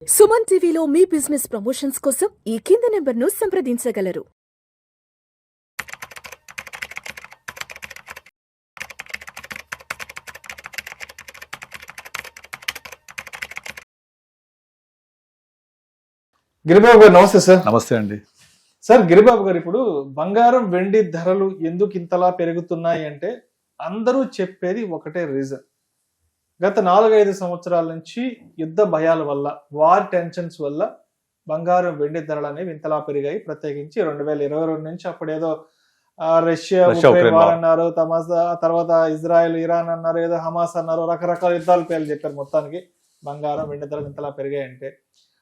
సుమన్ టీవీలో మీ business promotions కోసం ఈ కింది నెంబర్ను సంప్రదించగలరు. గిరిబాబు గారు నమస్తే సార్. నమస్తే అండి. సార్ గిరిబాబు గారు, ఇప్పుడు బంగారం వెండి ధరలు ఎందుకు ఇంతలా పెరుగుతున్నాయి అంటే అందరూ చెప్పేది ఒకటే రీజన్. గత 4-5 సంవత్సరాల నుంచి యుద్ధ భయాల వల్ల, వార్ టెన్షన్స్ వల్ల బంగారం వెండి ధరలు అనేవి ఇంతలా పెరిగాయి. ప్రత్యేకించి 2022 నుంచి అప్పుడేదో రష్యా ఉక్రెయిన్ వార్ అన్నారు, తర్వాత ఇజ్రాయెల్ ఇరాన్ అన్నారు, ఏదో హమాస్ అన్నారు, రకరకాల యుద్ధాల పేర్లు చెప్పారు. మొత్తానికి బంగారం వెండి ధరలు ఇంతలా పెరిగాయంటే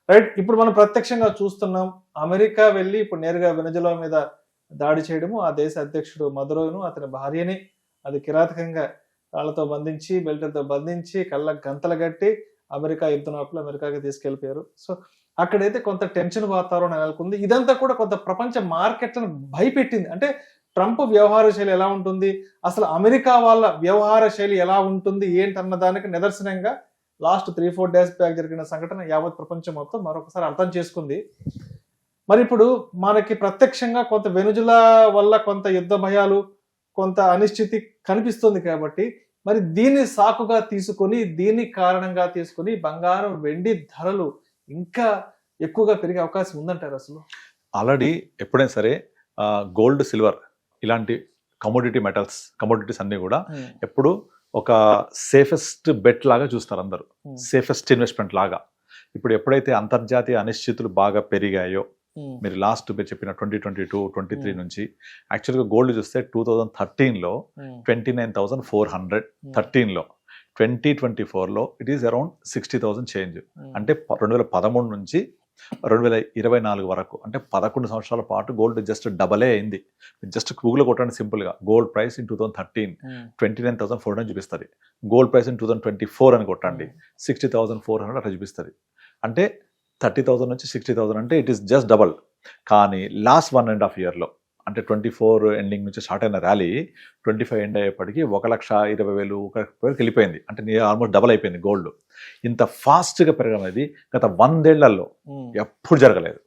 రైట్. ఇప్పుడు మనం ప్రత్యక్షంగా చూస్తున్నాం. అమెరికా వెళ్ళి ఇప్పుడు నేరుగా వెనజులా మీద దాడి చేయడము, ఆ దేశ అధ్యక్షుడు మదురోను అతని భార్యని అది కిరాతకంగా రాళ్లతో బంధించి, బెల్ట్లతో బంధించి, కళ్ళకు గంతలు కట్టి అమెరికా యుద్ధ నౌకలు అమెరికాకి తీసుకెళ్లిపోయారు. సో అక్కడైతే కొంత టెన్షన్ వాతావరణం నెలకొంది. ఇదంతా కూడా కొంత ప్రపంచ మార్కెట్లను భయపెట్టింది. అంటే ట్రంప్ వ్యవహార శైలి ఎలా ఉంటుంది, అసలు అమెరికా వాళ్ళ వ్యవహార శైలి ఎలా ఉంటుంది ఏంటన్న దానికి నిదర్శనంగా లాస్ట్ 3-4 డేస్ బ్యాక్ జరిగిన సంఘటన యావత్ ప్రపంచం మొత్తం మరొకసారి అర్థం చేసుకుంది. మరి ఇప్పుడు మనకి ప్రత్యక్షంగా కొంత వెనుజులా వల్ల కొంత యుద్ధ భయాలు, కొంత అనిశ్చితి కనిపిస్తుంది. కాబట్టి మరి దీన్ని సాకుగా తీసుకొని, దీన్ని కారణంగా తీసుకొని బంగారం వెండి ధరలు ఇంకా ఎక్కువగా పెరిగే అవకాశం ఉందంటారు అసలు? ఆల్రెడీ ఎప్పుడైనా సరే గోల్డ్, సిల్వర్ ఇలాంటి కమోడిటీస్ అన్ని కూడా ఎప్పుడు ఒక సేఫెస్ట్ బెట్ లాగా చూస్తారు అందరూ, సేఫెస్ట్ ఇన్వెస్ట్మెంట్ లాగా. ఇప్పుడు ఎప్పుడైతే అంతర్జాతీయ అనిశ్చితులు బాగా పెరిగాయో, మీరు మీరు చెప్పిన 2022-23 నుంచి యాక్చువల్గా గోల్డ్ చూస్తే 2013లో 29,400, 13లో 2024లో ఇట్ ఈస్ అరౌండ్ 60,000 చేంజ్. అంటే 2013 నుంచి 2024 వరకు, అంటే 11 సంవత్సరాల పాటు గోల్డ్ జస్ట్ డబలే అయింది. జస్ట్ గూగుల్ కొట్టండి సింపుల్గా, గోల్డ్ ప్రైస్ ఇన్ 2013 29,400 చూపిస్తుంది. గోల్డ్ ప్రైస్ ఇన్ 2024 అని కొట్టండి 60,400 అట్లా చూపిస్తుంది. అంటే 30,000 నుంచి 60,000 అంటే ఇట్ ఈస్ జస్ట్ డబల్. కానీ లాస్ట్ 1.5 ఇయర్లో, అంటే 24 ఎండింగ్ నుంచి స్టార్ట్ అయిన ర్యాలీ 25 ఎండ్ అయ్యేప్పటికీ 1,20,000 వెళ్ళిపోయింది. అంటే ఆల్మోస్ట్ డబల్ అయిపోయింది గోల్డ్. ఇంత ఫాస్ట్గా పెరగడం అనేది గత 100 ఏళ్లలో ఎప్పుడు జరగలేదు.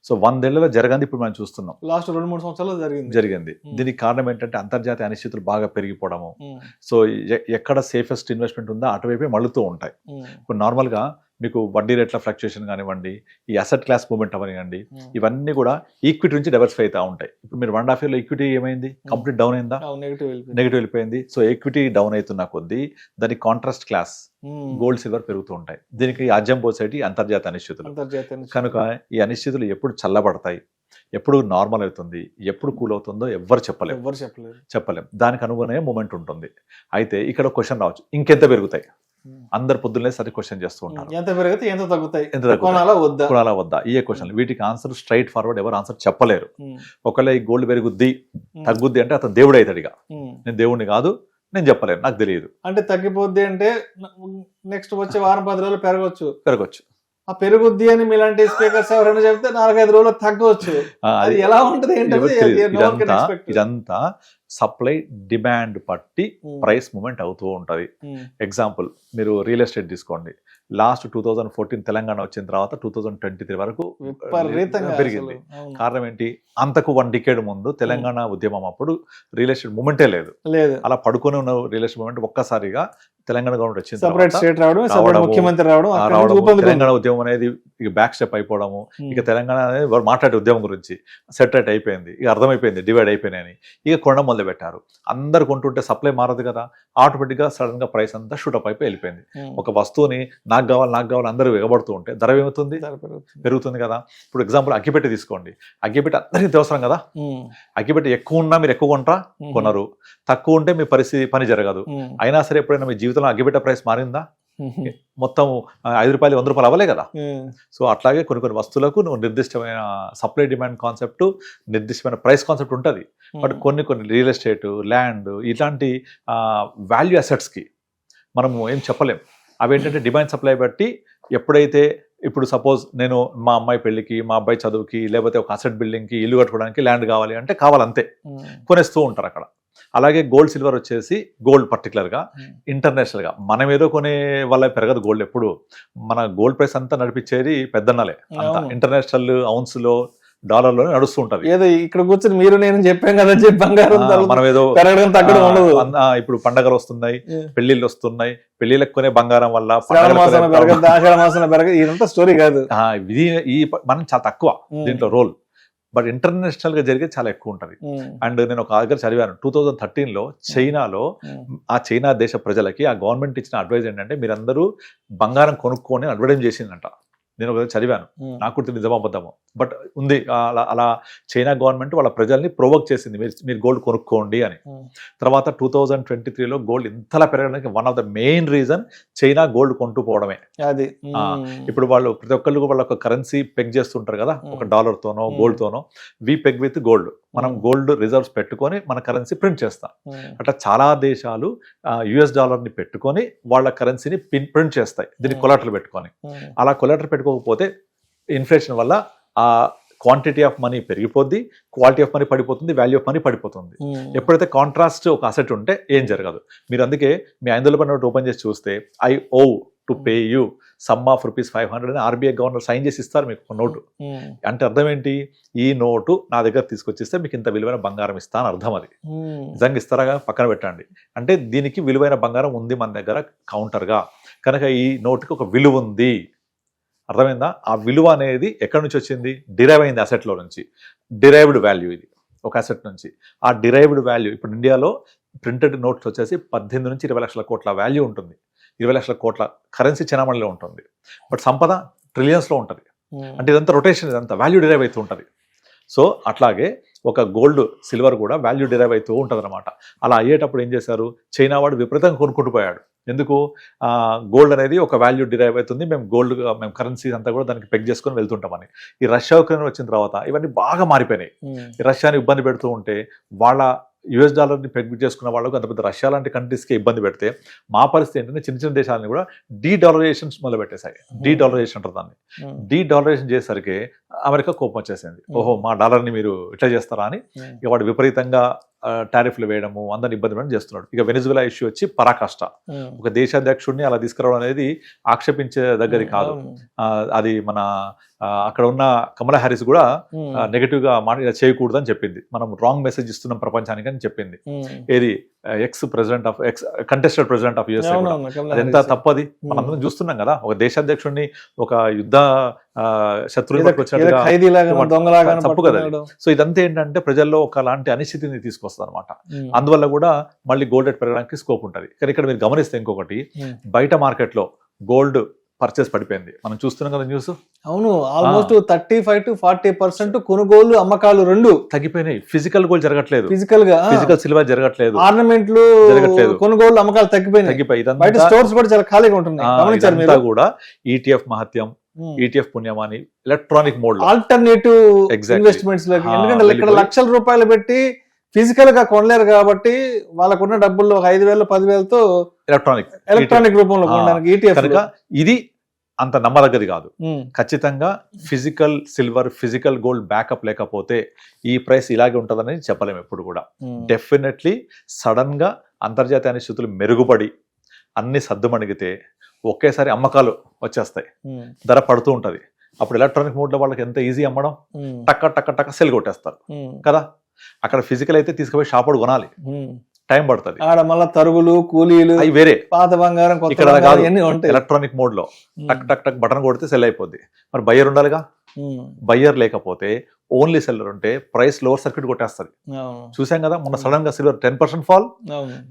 సో 100 ఏళ్లలో జరగంది ఇప్పుడు మనం చూస్తున్నాం. లాస్ట్ 2-3 సంవత్సరాలు జరిగింది. దీనికి కారణం ఏంటంటే అంతర్జాతీయ అనిశ్చితులు బాగా పెరిగిపోవడము. సో ఎక్కడ సేఫెస్ట్ ఇన్వెస్ట్మెంట్ ఉందో అటువైపే మళ్ళుతూ ఉంటాయి. ఇప్పుడు నార్మల్గా మీకు వడ్డీ రేట్ల ఫ్లక్చుయేషన్ కానివ్వండి, ఈ అసెట్ క్లాస్ మూవ్మెంట్ అవనివ్వండి, ఇవన్నీ కూడా ఈక్విటీ నుంచి డైవర్సిఫై అవుతూ ఉంటాయి. ఇప్పుడు మీరు 1.5 ఇయర్లో ఈక్విటీ ఏమైంది, కంప్లీట్ డౌన్ అయిందా? నెగిటివ్ వెళ్ళిపోయింది. సో ఈక్విటీ డౌన్ అవుతున్న కొద్దీ దాని కాంట్రాస్ట్ క్లాస్ గోల్డ్, సిల్వర్ పెరుగుతూ ఉంటాయి. దీనికి ఆజ్యం పోసేటి అంతర్జాతీయ అనిశ్చితులు. కనుక ఈ అనిశ్చితులు ఎప్పుడు చల్లబడతాయి, ఎప్పుడు నార్మల్ అవుతుంది, ఎప్పుడు కూల్ అవుతుందో ఎవ్వరు చెప్పలేం. దానికి అనుగుణంగా మూమెంట్ ఉంటుంది. అయితే ఇక్కడ క్వశ్చన్ రావచ్చు, ఇంకెంత పెరుగుతాయి? అందరు పొద్దున్నే సరే క్వశ్చన్ చేస్తూ ఉంటారు, ఎంత పెరిగితే ఎంత తగ్గుతాయి, కొనాలా వద్దా? ఇయే క్వశ్చన్. వీటికి ఆన్సర్ స్ట్రైట్ ఫార్వర్డ్ ఎవరు ఆన్సర్ చెప్పలేరు. ఒకవేళ ఈ గోల్డ్ పెరుగుద్ది, తగ్గుద్ది అంటే అతను దేవుడు అవుతాడు. ఇక నేను దేవుడిని కాదు, నేను చెప్పలేను, నాకు తెలియదు. అంటే తగ్గిపోద్ది అంటే నెక్స్ట్ వచ్చే వారం 10 రోజులు పెరగవచ్చు. ఆ పెరుగుద్ది అని మీలాంటి స్పీకర్స్ ఎవరైనా చెప్తే 4-5 రోజులు తగ్గవచ్చు. అది ఎలా ఉంటుంది? ఇదంతా సప్లై డిమాండ్ బట్టి ప్రైస్ మూవ్మెంట్ అవుతూ ఉంటది. ఎగ్జాంపుల్ మీరు రియల్ ఎస్టేట్ తీసుకోండి. లాస్ట్ 2014 తెలంగాణ వచ్చిన తర్వాత 2023 వరకు పెరిగింది. కారణం ఏంటి? అంతకు 1 డికేడ్ ముందు తెలంగాణ ఉద్యమం అప్పుడు రియల్ ఎస్టేట్ మూవ్మెంటే లేదు. అలా పడుకొని ఉన్న రియల్ ఎస్టేట్ మూవ్మెంట్ ఒక్కసారిగా తెలంగాణ గవర్నమెంట్ వచ్చింది, తెలంగాణ ఉద్యమం అనేది ఇక బ్యాక్ స్టెప్ అయిపోవడము. ఇక తెలంగాణ అనేది మాట్లాడే ఉద్యమం గురించి సెటరేట్ అయిపోయింది, ఇక అర్థమైపోయింది డివైడ్ అయిపోయినాయని. ఇక కొనడం మొదలు పెట్టారు. అందరు కొంటుంటే సప్లై మారదు కదా, ఆటోమేటిక్ గా సడన్ గా ప్రైస్ అంతా షూటప్ అయిపోయి వెళ్ళిపోయింది. ఒక వస్తువుని నాకు కావాలి అందరూ ఎగబడుతూ ఉంటే ధర ఏమవుతుంది? పెరుగుతుంది కదా. ఇప్పుడు ఎగ్జాంపుల్ అగ్గిపెట్టి తీసుకోండి. అగ్గిపెట్టి అందరికీ అవసరం కదా. అగ్గిపెట్టి ఎక్కువ ఉన్నా మీరు ఎక్కువ కొంటారా? కొనరు. తక్కువ ఉంటే మీ పని జరగదు. అయినా సరే ఎప్పుడైనా మీ జీవితంలో అగ్గిపెట్టే ప్రైస్ మారిందా? మొత్తం 5 రూపాయలు 100 రూపాయలు అవ్వలే కదా. సో అట్లాగే కొన్ని వస్తువులకు నువ్వు నిర్దిష్టమైన సప్లై డిమాండ్ కాన్సెప్ట్, నిర్దిష్టమైన ప్రైస్ కాన్సెప్ట్ ఉంటుంది. బట్ కొన్ని రియల్ ఎస్టేట్, ల్యాండ్ ఇట్లాంటి వాల్యూ అసెట్స్కి మనము ఏం చెప్పలేం. అవి ఏంటంటే డిమాండ్ సప్లై బట్టి ఎప్పుడైతే, ఇప్పుడు సపోజ్ నేను మా అమ్మాయి పెళ్లికి, మా అబ్బాయి చదువుకి, లేకపోతే ఒక అసెట్ బిల్డింగ్కి, ఇల్లు కట్టుకోవడానికి ల్యాండ్ కావాలి అంటే కావాలంతే కొనేస్తూ ఉంటారు. అక్కడ అలాగే గోల్డ్ సిల్వర్ వచ్చేసి గోల్డ్ పర్టికులర్గా ఇంటర్నేషనల్గా మనం ఏదో కొనే వల్ల పెరగదు గోల్డ్. ఎప్పుడు మన గోల్డ్ ప్రైస్ అంతా నడిపించేది పెద్దన్నలే, అంతా ఇంటర్నేషనల్ అవున్స్లో డాలర్లోనే నడుస్తూ ఉంటది. ఏదో ఇక్కడ కూర్చొని మీరు నేను చెప్పాం కదా చెప్పి బంగారం మనం ఏదో పెరగడం తగ్గడం ఉండదు. ఇప్పుడు పండగలు వస్తున్నాయి, పెళ్లిళ్ళు వస్తున్నాయి, పెళ్లిళ్ళకి కొనే బంగారం వల్ల ఆషాఢ మాసం పెరగదు, ఇదంతా స్టోరీ కాదు. ఇది ఈ మనం చాలా తక్కువ దీంట్లో రోల్, బట్ ఇంటర్నేషనల్ గా జరిగేది చాలా ఎక్కువ ఉంటది. అండ్ నేను ఒక దగ్గర చదివాను 2013లో చైనాలో ఆ చైనా దేశ ప్రజలకి ఆ గవర్నమెంట్ ఇచ్చిన అడ్వైజ్ ఏంటంటే మీరందరూ బంగారం కొనుక్కొని అడ్వర్టైజ్ చేసిందంట. నేను ఒక చదివాను, నాకు కూడా నిజమా అబద్ధమో బట్ ఉంది. అలా చైనా గవర్నమెంట్ వాళ్ళ ప్రజల్ని ప్రొవోక్ చేసింది, మీరు గోల్డ్ కొనుక్కోండి అని. తర్వాత 2023లో గోల్డ్ ఇంతలా పెరగడానికి one of the main reason China gold కొంటూ పోవడమే. అది ఇప్పుడు వాళ్ళు ప్రతి ఒక్కళ్ళు వాళ్ళ ఒక కరెన్సీ పెగ్ చేస్తుంటారు కదా, ఒక డాలర్తోనో గోల్డ్తోనో. వి పెగ్ విత్ గోల్డ్, మనం గోల్డ్ రిజర్వ్స్ పెట్టుకొని మన కరెన్సీ ప్రింట్ చేస్తాం. అట్లా చాలా దేశాలు US డాలర్ని పెట్టుకొని వాళ్ళ కరెన్సీని ప్రింట్ చేస్తాయి, దీన్ని కొలాటరల్ పెట్టుకొని. అలా కొలాటరల్ పెట్టుకోకపోతే ఇన్ఫ్లేషన్ వల్ల ఆ క్వాంటిటీ ఆఫ్ మనీ పెరిగిపోద్ది, క్వాలిటీ ఆఫ్ మనీ పడిపోతుంది, వాల్యూ ఆఫ్ మనీ పడిపోతుంది. ఎప్పుడైతే కాంట్రాస్ట్ ఒక అసెట్ ఉంటే ఏం జరగదు. మీరు అందుకే మీ 500 రూపాయల నోట్ ఓపెన్ చేసి చూస్తే I owe to pay you sum of ₹500 అని RBI గవర్నర్ సైన్ చేసి ఇస్తారు మీకు ఒక నోటు. అంటే అర్థం ఏంటి, ఈ నోటు నా దగ్గర తీసుకొచ్చిస్తే మీకు ఇంత విలువైన బంగారం ఇస్తా అని అర్థం. అది నిజంగా ఇస్తారా పక్కన పెట్టండి, అంటే దీనికి విలువైన బంగారం ఉంది మన దగ్గర కౌంటర్గా, కనుక ఈ నోటుకి ఒక విలువ ఉంది. అర్థమైందా? ఆ విలువ అనేది ఎక్కడి నుంచి వచ్చింది, డిరైవ్ అయింది అసెట్లో నుంచి. డిరైవ్డ్ వాల్యూ ఇది ఒక అసెట్ నుంచి. ఆ డిరైవ్డ్ వాల్యూ ఇప్పుడు ఇండియాలో ప్రింటెడ్ నోట్స్ వచ్చేసి 18 నుంచి 20 లక్షల కోట్ల వాల్యూ ఉంటుంది. 20 లక్షల కోట్ల కరెన్సీ చలామణిలో ఉంటుంది, బట్ సంపద ట్రిలియన్స్లో ఉంటుంది. అంటే ఇదంతా రొటేషన్, ఇదంతా వాల్యూ డిరైవ్ అవుతూ ఉంటుంది. సో అట్లాగే ఒక గోల్డ్ సిల్వర్ కూడా వాల్యూ డిరైవ్ అవుతూ ఉంటుంది అనమాట. అలా అయ్యేటప్పుడు ఏం చేశారు, చైనా వాడు విపరీతంగా కొనుక్కుంటూ పోయాడు. ఎందుకు, గోల్డ్ అనేది ఒక వాల్యూ డిరైవ్ అవుతుంది, మేము కరెన్సీ అంతా కూడా దానికి పెగ్ చేసుకొని వెళ్తుంటామని. ఈ రష్యా ఉక్రెయిన్ వచ్చిన తర్వాత ఇవన్నీ బాగా మారిపోయినాయి. ఈ రష్యాని ఇబ్బంది పెడుతూ ఉంటే వాళ్ళ US డాలర్ని పెగ్ చేసుకున్న వాళ్ళకు అంత పెద్ద రష్యా లాంటి కంట్రీస్కి ఇబ్బంది పెడితే మా పరిస్థితి ఏంటంటే చిన్న చిన్న దేశాలని కూడా డీడాలరైజేషన్స్ మొదలు పెట్టేశాయి. డీడాలరైజేషన్ అంటారు దాన్ని. డీడాలరైజేషన్ చేసేసరికి అమెరికా కోపం వచ్చేసింది. ఓహో మా డాలర్ని మీరు ఇట్లా చేస్తారా అని ఇక వాడు విపరీతంగా టారిఫ్లు వేయడము, అందరిని ఇబ్బంది పెట్టడం చేస్తున్నాడు. ఇక వెనిజులా ఇష్యూ వచ్చి పరాకాష్ట. ఒక దేశాధ్యక్షుడిని అలా తీసుకురావడం అనేది ఆక్షేపించే దగ్గర కాదు. అది మన అక్కడ ఉన్న కమలా హ్యారిస్ కూడా నెగటివ్ గా చేయకూడదు అని చెప్పింది. మనం రాంగ్ మెసేజ్ ఇస్తున్నాం ప్రపంచానికి అని చెప్పింది. ఏది కంటెస్టెడ్ ప్రెసిడెంట్ ఆఫ్ USA ఎంత తప్పది మనం చూస్తున్నాం కదా. ఒక దేశాధ్యక్షుడిని ఒక యుద్ధ శత్రువు తప్పు కదా. సో ఇదంతా ఏంటంటే ప్రజల్లో ఒకలాంటి అనిశ్చితిని తీసుకొస్తుంది అనమాట. అందువల్ల కూడా మళ్ళీ గోల్డ్ రేట్ పెరగడానికి స్కోప్ ఉంటుంది. కానీ ఇక్కడ మీరు గమనిస్తే ఇంకొకటి, బయట మార్కెట్ లో గోల్డ్ పర్చేస్ పడిపోయింది, మనం చూస్తున్నాం కదా న్యూస్. అవును, ఆల్మోస్ట్ 35 to 40% కొనుగోలు అమ్మకాలు రెండు తగ్గిపోయినాయి. ఫిజికల్ గోల్డ్ జరగట్లేదు, ఫిజికల్ సిల్వర్ జరగట్లేదు, ఆర్నమెంట్లు జరగట్లేదు, కొనుగోలు అమ్మకాలు తగ్గిపోయి బయట స్టోర్స్ కూడా చాలా ఖాళీగా ఉంటున్నాయి. కూడా ETF మహత్యం, ETF పుణ్యమాని ఎలక్ట్రానిక్ మోడ్ ఆల్టర్నేటివ్ ఇన్వెస్ట్మెంట్స్ లోకి, ఎందుకంటే ఇక్కడ లక్షల రూపాయలు పెట్టి ఫిజికల్ గా కొనలేరు కాబట్టి వాళ్ళకున్న డబ్బుల్లో 5,000 10,000తో ఎలక్ట్రానిక్ రూపంలో కొనడానికి ETF. ఇది అంత నమ్మదగ్గది కాదు. ఖచ్చితంగా physical silver, physical gold backup లేకపోతే ఈ ప్రైస్ ఇలాగే ఉంటుందని చెప్పలేము ఎప్పుడు కూడా. డెఫినెట్లీ సడన్ గా అంతర్జాతీయ అనిశ్చితులు మెరుగుపడి అన్ని సద్దుమణిగితే ఒకేసారి అమ్మకాలు వచ్చేస్తాయి, ధర పడుతూ ఉంటది. అప్పుడు ఎలక్ట్రానిక్ మోడ్ లో వాళ్ళకి ఎంత ఈజీ అమ్మడం, టక్క టక్క టక్క సెల్ కొట్టేస్తారు కదా. అక్కడ ఫిజికల్ అయితే తీసుకుపోయి షాపుడు కొనాలి, టైం పడుతుంది. మళ్ళీ తరుగులు కూలీలు అవి వేరే, పాత బంగారం ఇక్కడ ఎలక్ట్రానిక్ మోడ్ లో టక్ టక్ టక్ బటన్ కొడితే సెల్ అయిపోద్ది. మరి బయ్యర్ ఉండాలిగా, బయ్యర్ లేకపోతే ఓన్లీ సెల్లర్ ఉంటే ప్రైస్ లోవర్ సర్క్యూట్ కొట్టేస్తుంది. చూసాం కదా మొన్న సడన్ గా silver 10% fall,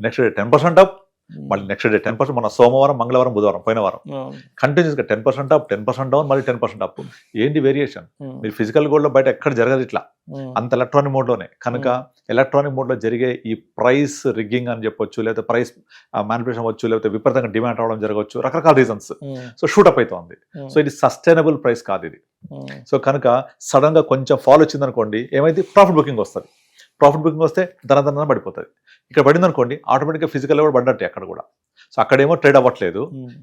next day 10% up, మళ్ళీ నెక్స్ట్ డే 10%. మన సోమవారం, మంగళవారం, బుధవారం, పోయిన వారం కంటిన్యూస్ గా 10% అప్, 10% డౌన్, మళ్ళీ 10% అప్. ఏంటి వేరియేషన్? మీరు ఫిజికల్ గోల్డ్ లో బయట ఎక్కడ జరగదు ఇట్లా, అంత ఎలక్ట్రానిక్ మోడ్ లోనే. కనుక ఎలక్ట్రానిక్ మోడ్ లో జరిగే ఈ ప్రైస్ రిగ్గింగ్ అని చెప్పొచ్చు, లేకపోతే ప్రైస్ మ్యానిపులేషన్ అవ్వచ్చు, లేకపోతే విపరీతంగా డిమాండ్ అవడం జరగవచ్చు, రకరకాల రీజన్స్. సో షూటప్ అవుతుంది. సో ఇది సస్టైనబుల్ ప్రైస్ కాదు ఇది. సో కనుక సడన్ గా కొంచెం ఫాల్ వచ్చింది అనుకోండి, ఏమైతే ప్రాఫిట్ బుకింగ్ వస్తుంది. ప్రాఫిట్ బుకింగ్ వస్తే ధన పడిపోతుంది. ఇక్కడ పడింది అనుకోండి, ఆటోమేటిక్గా ఫిజికల్ కూడా పడ్డట్టే అక్కడ కూడా. సో అక్కడేమో ట్రేడ్ అవ్వట్లేదు,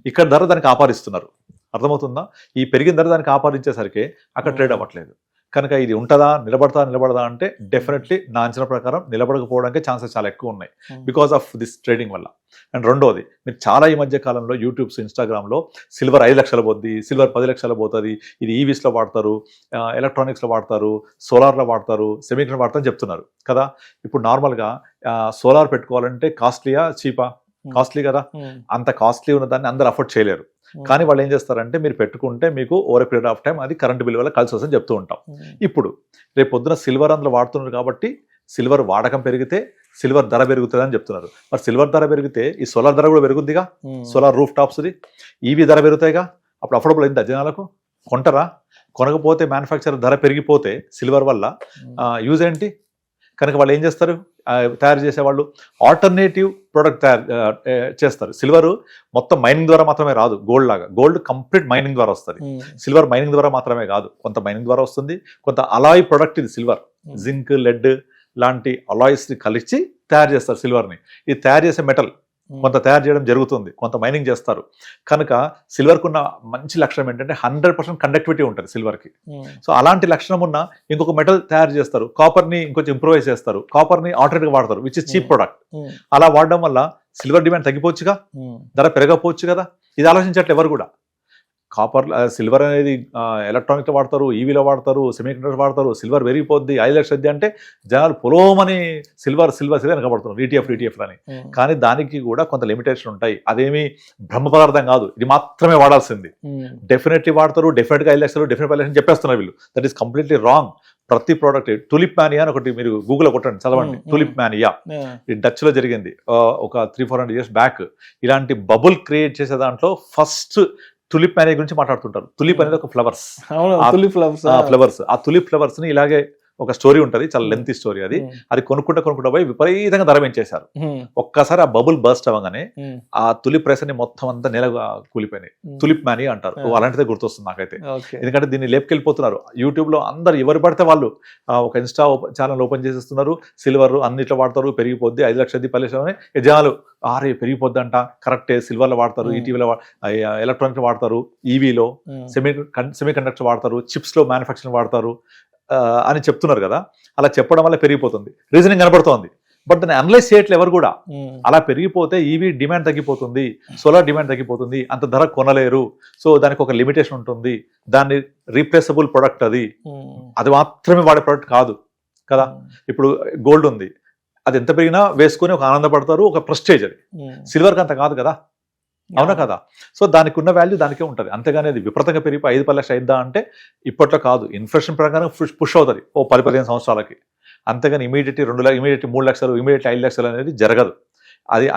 ఇక్కడ ధర దానికి ఆపాదిస్తున్నారు. అర్థమవుతుందా? ఈ పెరిగిన ధర దానికి ఆపాదించేసరికి అక్కడ ట్రేడ్ అవ్వట్లేదు. కనుక ఇది ఉంటుందా, నిలబడదా అంటే డెఫినెట్లీ నా అంచనా ప్రకారం నిలబడకపోవడానికి ఛాన్సెస్ చాలా ఎక్కువ ఉన్నాయి బికాస్ ఆఫ్ దిస్ ట్రేడింగ్ వల్ల. అండ్ రెండోది, మీరు చాలా ఈ మధ్య కాలంలో యూట్యూబ్స్, ఇన్స్టాగ్రామ్లో సిల్వర్ 5 లక్షలు పోద్ది, సిల్వర్ 10 లక్షలు పోతుంది, ఇది ఈవీస్లో వాడతారు, ఎలక్ట్రానిక్స్లో వాడతారు, సోలార్లో వాడతారు, సెమీకండక్టర్ వాడతారు అని చెప్తున్నారు కదా. ఇప్పుడు నార్మల్గా సోలార్ పెట్టుకోవాలంటే కాస్ట్లీయా చీపా? కాస్ట్లీ కదా. అంత కాస్ట్లీ ఉన్న దాన్ని అందరు అఫోర్డ్ చేయలేరు. కానీ వాళ్ళు ఏం చేస్తారంటే మీరు పెట్టుకుంటే మీకు ఓవర్ పీరియడ్ ఆఫ్ టైం అది కరెంట్ బిల్ వల్ల కలిసి వస్తుందని చెప్తూ ఉంటాం. ఇప్పుడు రేపు పొద్దున సిల్వర్ అందులో వాడుతున్నారు కాబట్టి సిల్వర్ వాడకం పెరిగితే సిల్వర్ ధర పెరుగుతుంది అని చెప్తున్నారు. మరి సిల్వర్ ధర పెరిగితే ఈ సోలార్ ధర కూడా పెరుగుద్దిగా, సోలార్ రూఫ్ టాప్స్ది, ఈవీ ధర పెరుగుతాయిగా. అప్పుడు అఫోర్డబుల్ అయింది జనాలకు, కొంటారా? కొనకపోతే మ్యానుఫ్యాక్చర్ ధర పెరిగిపోతే సిల్వర్ వల్ల యూజ్ ఏంటి? కనుక వాళ్ళు ఏం చేస్తారు, తయారు చేసేవాళ్ళు ఆల్టర్నేటివ్ ప్రోడక్ట్ తయారు చేస్తారు. సిల్వర్ మొత్తం మైనింగ్ ద్వారా మాత్రమే రాదు, గోల్డ్ లాగా. గోల్డ్ కంప్లీట్ మైనింగ్ ద్వారా వస్తుంది, సిల్వర్ మైనింగ్ ద్వారా మాత్రమే కాదు, కొంత మైనింగ్ ద్వారా వస్తుంది, కొంత అలాయ్ ప్రొడక్ట్ ఇది సిల్వర్, జింక్, లెడ్ లాంటి అలాయిస్ని కలిసి తయారు చేస్తారు సిల్వర్ని. ఇది తయారు చేసే మెటల్ కొంత తయారు చేయడం జరుగుతుంది, కొంత మైనింగ్ చేస్తారు. కనుక సిల్వర్కు ఉన్న మంచి లక్షణం ఏంటంటే 100% కండక్టివిటీ ఉంటుంది సిల్వర్కి. సో అలాంటి లక్షణం ఉన్న ఇంకొక మెటల్ తయారు చేస్తారు, కాపర్ని ఇంకొంచెం ఇంప్రూవైజ్ చేస్తారు, కాపర్ని ఆల్టర్నేటివ్ వాడతారు, విచ్ ఇస్ చీప్ ప్రొడక్ట్. అలా వాడడం వల్ల సిల్వర్ డిమాండ్ తగ్గిపోవచ్చుగా, ధర పెరగపోవచ్చు కదా. ఇది ఆలోచించట్లే ఎవరు కూడా. కాపర్, సిల్వర్ అనేది ఎలక్ట్రానిక్లో వాడతారు, ఈవీలో వాడతారు, సెమీకండక్టర్ వాడతారు, సిల్వర్ పెరిగిపోద్ది 5 లక్షలు అంటే జనాలు పొలోమని సిల్వర్ వెనకబడుతున్నారు, ఈటీఎఫ్ అని. కానీ దానికి కూడా కొంత లిమిటేషన్ ఉంటాయి. అదేమి బ్రహ్మ పదార్థం కాదు, ఇది మాత్రమే వాడాల్సింది. డెఫినెట్లీ వాడతారు, డెఫినెట్గా 5 లక్షలు, డెఫినెట్ 5 లక్షలు చెప్పేస్తున్నారు వీళ్ళు. That is completely wrong. ప్రతి ప్రోడక్ట్, టులిప్ మానియా అని ఒకటి మీరు గూగుల్లో కొట్టండి, చదవండి. టులిప్ మానియా ఇది డచ్ లో జరిగింది ఒక 300-400 years బ్యాక్. ఇలాంటి బబుల్ క్రియేట్ చేసే దాంట్లో ఫస్ట్ టులిప్ మానియా గురించి మాట్లాడుతుంటారు. టులిప్ అనేది ఒక ఫ్లవర్స్, ఫ్లవర్స్. ఆ టులిప్ ఫ్లవర్స్ ని ఇలాగే ఒక స్టోరీ ఉంటుంది, చాలా లెంతీ స్టోరీ. అది కొనుక్కుంటూ పోయి విపరీతంగా ధర పెంచేశారు. ఒక్కసారి ఆ బబుల్ బర్స్ట్ అవ్వగానే ఆ తులిప్ ప్రైస్ అని మొత్తం అంతా నెల కూలిపోయినాయి. తులిప్ మానియా అంటారు. అలాంటిదే గుర్తొస్తుంది నాకైతే. ఎందుకంటే దీన్ని లేపుకెళ్ళిపోతున్నారు యూట్యూబ్ లో అందరు, ఎవరు పడితే వాళ్ళు ఒక ఇన్స్టా ఛానల్ ఓపెన్ చేసేస్తున్నారు. సిల్వర్ అన్నిట్లో వాడతారు, పెరిగిపోద్ది 5 లక్షలు 10 లక్షలు అని. జనాలు ఆరే పెరిగిపోద్ది అంట, కరెక్టే, సిల్వర్ లో వాడతారు, ఈటీవీలో ఎలక్ట్రానిక్ వాడతారు, ఈవీలో సెమీ కండక్టర్ వాడతారు, చిప్స్ లో మ్యానుఫ్యాక్చరింగ్ వాడతారు అని చెప్తున్నారు కదా. అలా చెప్పడం వల్ల పెరిగిపోతుంది, రీజనింగ్ కనబడుతోంది. బట్ దాన్ని అనలైజ్ చేయట్లేదు ఎవరు కూడా. అలా పెరిగిపోతే ఈవీ డిమాండ్ తగ్గిపోతుంది, సోలార్ డిమాండ్ తగ్గిపోతుంది, అంత ధర కొనలేరు. సో దానికి ఒక లిమిటేషన్ ఉంటుంది. దాన్ని రీప్లేసబుల్ ప్రొడక్ట్, అది మాత్రమే వాడే ప్రొడక్ట్ కాదు కదా. ఇప్పుడు గోల్డ్ ఉంది, అది ఎంత పెరిగినా వేసుకొని ఒక ఆనందపడతారు, ఒక ప్రెస్టేజ్. అది సిల్వర్కి అంత కాదు కదా, అవునా కదా. సో దానికి ఉన్న వాల్యూ దానికే ఉంటుంది. అంతేగాని అది విపరీతంగా పెరిగిపోయి 5-10 లక్షలు అయిద్దా అంటే ఇప్పట్లో కాదు. ఇన్ఫ్లేషన్ ప్రకారం పుష్ అవుతుంది ఓ 10-15 సంవత్సరాలకి. అంతేగాని ఇమీడియట్లీ 2 లక్షలు, ఇమీడియట్లీ 3 లక్షలు, ఇమీడియట్లీ 5 లక్షలు అనేది జరగదు.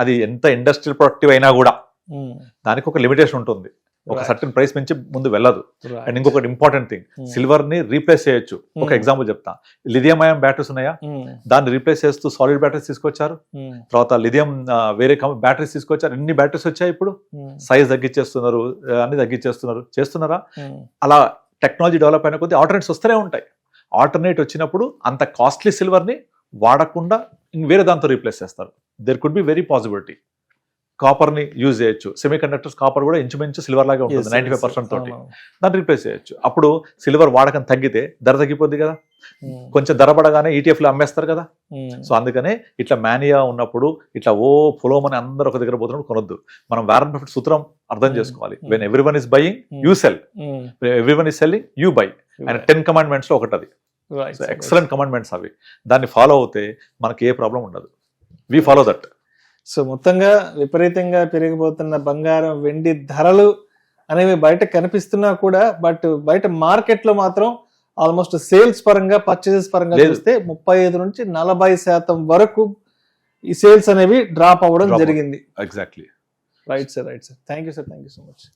అది ఎంత ఇండస్ట్రియల్ ప్రొడక్టివ్ అయినా కూడా దానికి ఒక లిమిటేషన్ ఉంటుంది, ఒక సర్టన్ ప్రైస్ నుంచి ముందు వెళ్ళదు. అండ్ ఇంకొకటి ఇంపార్టెంట్ థింగ్, సిల్వర్ ని రీప్లేస్ చేయొచ్చు. ఒక ఎగ్జాంపుల్ చెప్తా. లిథియం అయాన్ బ్యాటరీస్ ఉన్నాయా, దాన్ని రీప్లేస్ చేస్తూ సాలిడ్ బ్యాటరీస్ తీసుకొచ్చారు. తర్వాత లిథియం వేరే బ్యాటరీస్ తీసుకొచ్చారు. ఎన్ని బ్యాటరీస్ వచ్చాయి ఇప్పుడు, సైజ్ తగ్గించేస్తున్నారు, అన్ని చేస్తున్నారా. అలా టెక్నాలజీ డెవలప్ అయిన కొద్దీ ఆల్టర్నేట్స్ వస్తూనే ఉంటాయి. ఆల్టర్నేట్ వచ్చినప్పుడు అంత కాస్ట్లీ సిల్వర్ ని వాడకుండా వేరే దాంతో రీప్లేస్ చేస్తారు. There could be very possibility. Copper ని యూజ్ చేయొచ్చు. సెమీ కండక్టర్స్ కాపర్ కూడా ఇంచుమించు సిల్వర్ లాగా ఉంటుంది, 95% తోటి. దాన్ని రీప్లేస్ చేయొచ్చు. అప్పుడు సిల్వర్ వాడకం తగ్గితే ధర తగ్గిపోద్ది కదా. కొంచెం ధర పడగానే ఈటీఎఫ్ లో అమ్మేస్తారు కదా. సో అందుకనే ఇట్లా మానియా ఉన్నప్పుడు ఇట్లా పొలోమని అందరూ ఒక దగ్గర పోతున్నప్పుడు కొనొద్దు. మనం వారెన్ బఫెట్ సూత్రం అర్థం చేసుకోవాలి. When everyone is buying you cell, everyone is selling you by. And 10 commandments లో ఒకటి అది. ఎక్సలెంట్ కమాండ్మెంట్స్ అవి. దాన్ని ఫాలో అవుతే మనకి ఏ ప్రాబ్లం ఉండదు. We follow that. సో మొత్తంగా విపరీతంగా పెరిగిపోతున్న బంగారం, వెండి ధరలు అనేవి బయట కనిపిస్తున్నా కూడా, బట్ బయట మార్కెట్ లో మాత్రం ఆల్మోస్ట్ సేల్స్ పరంగా, పర్చేజెస్ పరంగా చూస్తే 35-40% వరకు ఈ సేల్స్ అనేవి డ్రాప్ అవ్వడం జరిగింది. Exactly. Right sir. Thank you so much.